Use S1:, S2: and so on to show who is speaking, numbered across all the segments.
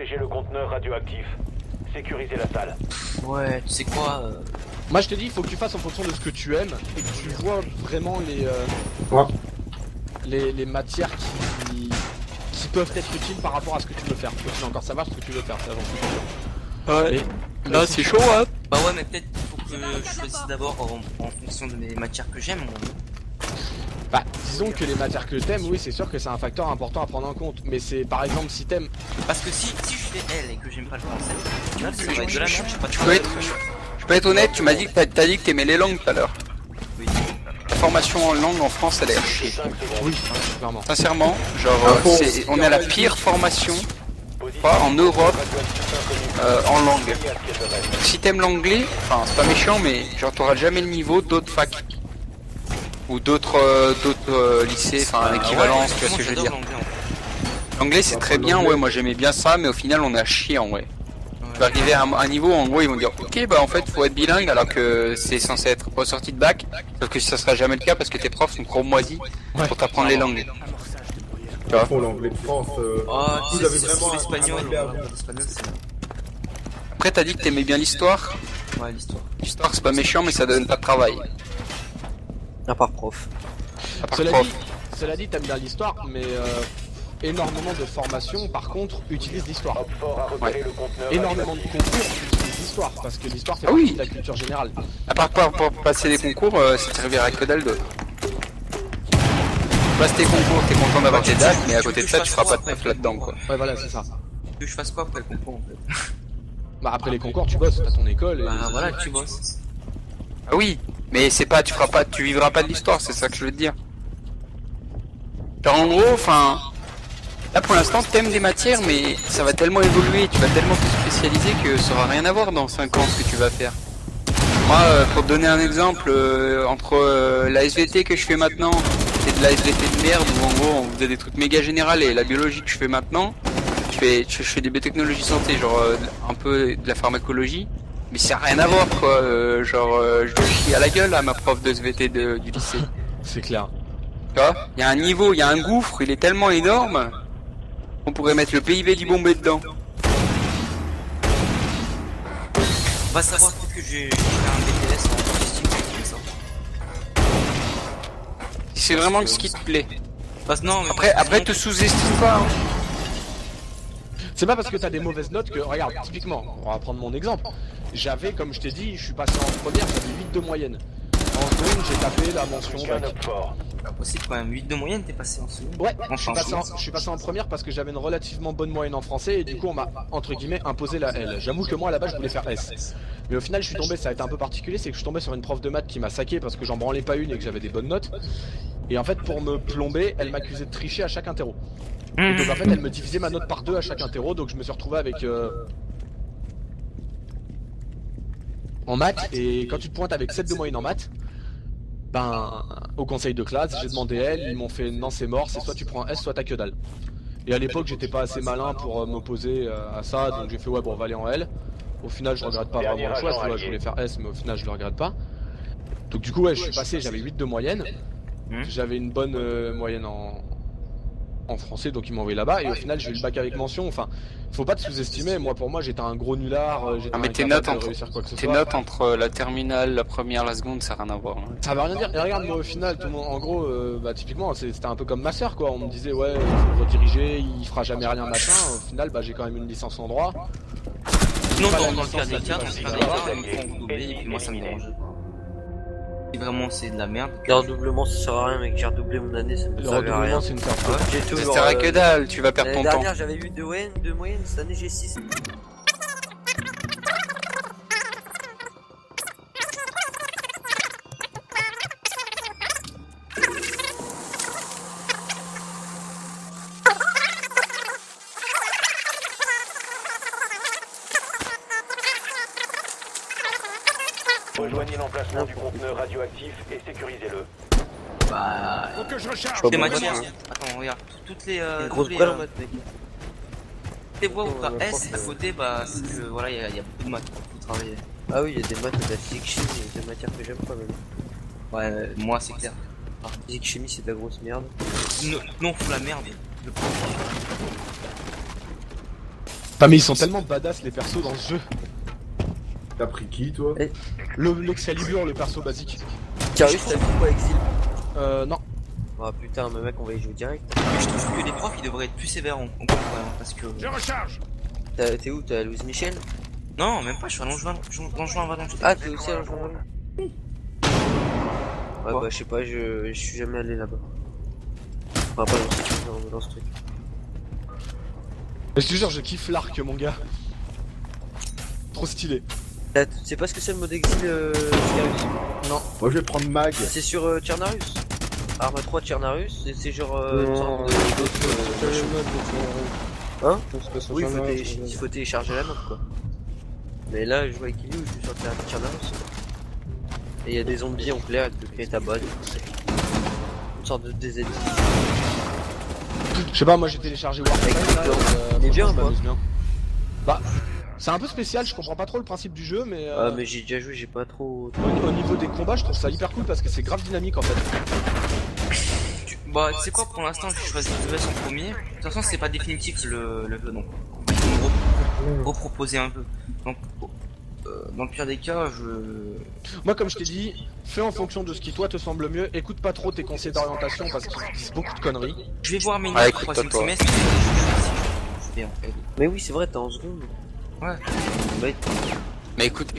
S1: protéger le conteneur radioactif. Sécurisez la salle.
S2: Ouais, tu sais quoi
S3: Moi je te dis, il faut que tu fasses en fonction de ce que tu aimes et que tu vois vraiment
S4: Ouais.
S3: les matières qui peuvent être utiles par rapport à ce que tu veux faire. Faut que tu encore savoir ce que tu veux faire, c'est avant tout.
S2: Ouais.
S3: Mais
S2: Là,
S3: si
S2: c'est
S3: tu-
S2: chaud, hein. Bah ouais, mais peut-être qu'il faut que je choisisse d'abord en fonction de mes matières que j'aime. Moi.
S3: Bah, disons que les matières que t'aimes, oui, c'est sûr que c'est un facteur important à prendre en compte. Mais c'est par exemple si t'aimes.
S2: Parce que si je fais L et que j'aime pas le français, tu vois, ça va être de la merde, je sais pas.
S5: Je peux être honnête, tu m'as dit que t'as dit que t'aimais les langues tout à l'heure.
S2: Oui.
S5: La formation en langue en France, elle est à chier.
S1: 5 secondes.
S3: Oui, clairement.
S5: Sincèrement, genre, on est à la pire formation en Europe en langue. Si t'aimes l'anglais, enfin c'est pas méchant, mais genre t'auras jamais le niveau d'autres facs ou d'autres lycées, enfin l'équivalence, tu vois ce que je veux dire. L'anglais c'est très bien, ouais, moi j'aimais bien ça, mais au final on est à chier en vrai. Tu vas arriver à un niveau, en gros ils vont dire ok bah en fait faut être bilingue alors que c'est censé être ressorti de bac, sauf que ça sera jamais le cas parce que tes profs sont trop moisis pour t'apprendre les langues. Tu vois.
S4: Pour l'anglais de France,
S2: Oh, tu
S4: vous
S2: sais,
S4: avez
S2: c'est
S4: vraiment
S2: surtout l'espagnol.
S4: un anglais à vous.
S2: L'espagnol, c'est.
S5: Après t'as dit que t'aimais bien l'histoire.
S2: Ouais, l'histoire.
S5: L'histoire c'est pas méchant mais ça donne pas de travail.
S6: À part prof.
S5: À part
S3: Cela
S5: prof.
S3: dit, cela dit, t'aimes bien l'histoire, mais énormément de formations, par contre, utilisent l'histoire.
S1: Hop fort à repérer le conteneur
S3: Énormément de
S1: radioactif.
S3: concours utilisent l'histoire, parce que l'histoire fait
S5: Ah
S3: partie
S5: oui.
S3: de la culture générale.
S5: À part pour passer des concours, ça te servira que dalle d'autre. Passe tes concours, t'es content d'avoir tes dates, mais à côté de ça, tu feras pas de taf là-dedans, quoi.
S3: Ouais, voilà, c'est ça.
S2: Que je fasse quoi après le concours en fait?
S3: Bah après les concours, tu bosses, t'as ton école. Et
S2: Bah voilà, tu bosses.
S5: Ah oui, mais c'est pas, tu vivras pas de l'histoire, c'est ça que je veux te dire. Genre en gros, enfin, là pour l'instant t'aimes des matières, mais ça va tellement évoluer, tu vas tellement te spécialiser que ça aura rien à voir dans 5 ans ce que tu vas faire. Moi, pour te donner un exemple, entre la SVT que je fais maintenant et de la SVT de merde, où en gros on faisait des trucs méga générales, et la biologie que je fais maintenant, je fais des biotechnologies santé, genre un peu de la pharmacologie, mais ça n'a rien à voir quoi, je lui chie à la gueule à ma prof de SVT du lycée.
S3: C'est clair.
S5: Tu vois, il y a un niveau, il y a un gouffre, il est tellement énorme qu'on pourrait mettre le PIB du Bombay dedans.
S2: On va savoir peut-être que j'ai un BTS en logistique comme ça.
S5: Si c'est vraiment ce qui te plaît.
S2: Parce que non, mais
S5: Après te sous-estime pas. Hein.
S3: C'est pas parce que t'as des mauvaises notes que, regarde, typiquement, on va prendre mon exemple. J'avais, comme je t'ai dit, je suis passé en première, j'avais 8 de moyenne. En seconde, j'ai tapé la mention
S1: Plus qu'un
S3: bac.
S1: homme fort.
S2: c'est pas possible quand même. 8 de moyenne, t'es passé en seconde.
S3: Ouais,
S2: Enfin,
S3: je suis passé en première parce que j'avais une relativement bonne moyenne en français et du coup on m'a entre guillemets imposé la L. J'avoue que moi à la base je voulais faire S. Mais au final je suis tombé, ça a été un peu particulier, c'est que je suis tombé sur une prof de maths qui m'a saqué parce que j'en branlais pas une et que j'avais des bonnes notes. Et en fait pour me plomber, elle m'accusait de tricher à chaque interro. Et donc en fait elle me divisait ma note par 2 à chaque interro, donc je me suis retrouvé avec en maths, et quand tu te pointes avec 7 de moyenne en maths, ben au conseil de classe j'ai demandé L, ils m'ont fait non c'est mort, c'est soit tu prends S soit t'as que dalle. Et à l'époque j'étais pas assez malin pour m'opposer à ça, donc j'ai fait ouais bon on va aller en L. Au final je regrette pas vraiment le choix, tu vois, je voulais faire S mais au final je le regrette pas. Donc du coup ouais je suis passé, j'avais 8 de moyenne, j'avais une bonne moyenne en français donc ils m'ont envoyé là-bas et au final j'ai eu le bac avec mention, enfin faut pas te sous-estimer, moi pour moi j'étais un gros nulard, j'étais
S5: Ah, mais tes
S3: incapable
S5: notes
S3: de réussir quoi que ce
S5: Tes
S3: soit.
S5: notes entre la terminale, la première, la seconde, ça n'a rien à voir. Hein.
S3: Ça veut rien dire, et regarde moi au final, tout le monde, en gros, bah typiquement c'était un peu comme ma soeur quoi, on me disait ouais il faut le rediriger, il fera jamais rien machin, au final bah j'ai quand même une licence en droit.
S2: Sinon,
S3: Pas la
S2: dans le
S3: licence,
S2: cas des
S3: la
S2: cas, dans le
S3: licence,
S2: cas des
S3: la
S2: cas,
S3: licence.
S2: ils me font doubler et puis moi ça me dérange pas. Si vraiment c'est de la merde.
S6: Le redoublement ça sert à rien mec, j'ai redoublé mon année, ça me
S3: Le
S6: servait à rien.
S3: redoublement c'est une certitude.
S6: J'ai
S5: Ça
S6: toujours.
S5: sert à que dalle, tu vas perdre
S6: L'année
S5: ton temps.
S6: dernière j'avais 8 de moyenne, cette année j'ai 6.
S1: Rejoignez l'emplacement du conteneur radioactif et sécurisez-le.
S2: Bah.
S1: Faut que je recharge.
S2: Des matières. Attends, regarde. Toutes les.
S6: Une grosse
S2: toutes les,
S6: brêle en maths mec.
S2: les voies où t'as
S6: Ouais,
S2: S à
S6: prof,
S2: côté, bah c'est que voilà, il y a beaucoup de maths pour travailler.
S6: Ah oui, il y a des maths, de la physique chimie, il y a des matières que j'aime pas même.
S2: Ouais, moi c'est clair.
S6: Physique chimie c'est de la grosse merde.
S2: Non, fout la merde. Le prof.
S3: Enfin, mais ils sont tellement badass les persos dans ce jeu.
S4: T'as pris qui, toi?
S3: L'Excalibur, le perso basique.
S6: Carius, t'as dit quoi, Exil?
S3: Non.
S6: Ah putain, mais mec, on va y jouer direct.
S2: Mais je trouve que les profs ils devraient être plus sévères en concours vraiment parce que.
S6: T'es où? T'es à Louise Michel?
S2: Non, même pas, je suis à Longjuin Valence.
S6: Ah, t'es aussi à Longjuin Valence? Ouais, bah, je sais pas, je suis jamais allé là-bas. Enfin, pas dans ce truc.
S3: Mais je te jure, je kiffe l'arc, mon gars. Trop stylé.
S6: Tu sais pas ce que c'est le mode exil, Carius?
S3: Non.
S4: Moi, je vais prendre Mag.
S6: C'est sur Tchernarus. Arme 3 Tchernarus, et c'est genre une sorte de. Hein? Oui, il faut télécharger la map quoi. Mais là, je joue avec Illy où je suis sur Tchernarus. Et il y a des zombies en clair, tu peux créer ta base. Une sorte de DZ.
S3: Je sais pas, moi j'ai téléchargé Warframe là,
S6: Il est bien,
S3: franchement, je
S6: quoi.
S3: m'amuse bien. Bah, c'est un peu spécial, je comprends pas trop le principe du jeu, mais,
S6: Ah, mais j'ai déjà joué, j'ai pas trop.
S3: au niveau des combats, je trouve ça hyper cool parce que c'est grave dynamique en fait.
S2: Bah, tu sais quoi, pour l'instant, j'ai choisi le ES en premier. De toute façon, c'est pas définitif le jeu, donc ils vont me reproposer un peu. Donc, dans le pire des cas,
S3: Moi, comme je t'ai dit, fais en fonction de ce qui toi te semble mieux, écoute pas trop tes conseils d'orientation parce qu'ils disent beaucoup de conneries.
S2: je vais voir mes
S5: Ah,
S2: notes
S5: écoute,
S2: 3ème
S5: toi.
S2: semestre. Je vais en fait.
S6: Mais oui, c'est vrai, t'es en seconde.
S2: Ouais.
S6: Ouais.
S5: Mais écoute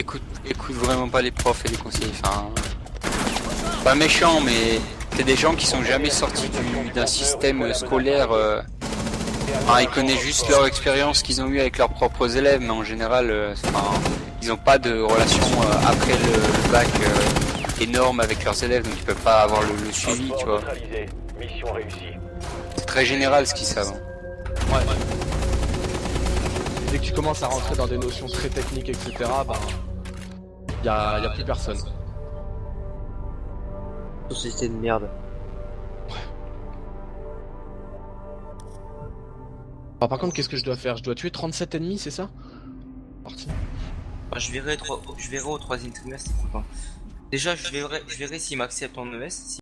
S5: vraiment pas les profs et les conseillers, enfin... Pas méchant, mais c'est des gens qui sont jamais sortis d'un système scolaire... Enfin, ils connaissent juste leur expérience qu'ils ont eue avec leurs propres élèves, mais en général, enfin, ils ont pas de relation après le bac énorme avec leurs élèves, donc ils peuvent pas avoir le suivi, tu vois.
S1: Neutralisé. Mission réussie.
S5: C'est très général ce qu'ils savent.
S3: Ouais. Dès que tu commences à rentrer dans des notions très techniques, etc., bah, y a plus personne.
S6: Société de merde.
S3: Ah, par contre, qu'est-ce que je dois faire? Je dois tuer 37 ennemis, c'est ça? Parti.
S2: Bah, je verrai au 3ème trimestre. Déjà, je verrai s'il m'accepte en ES.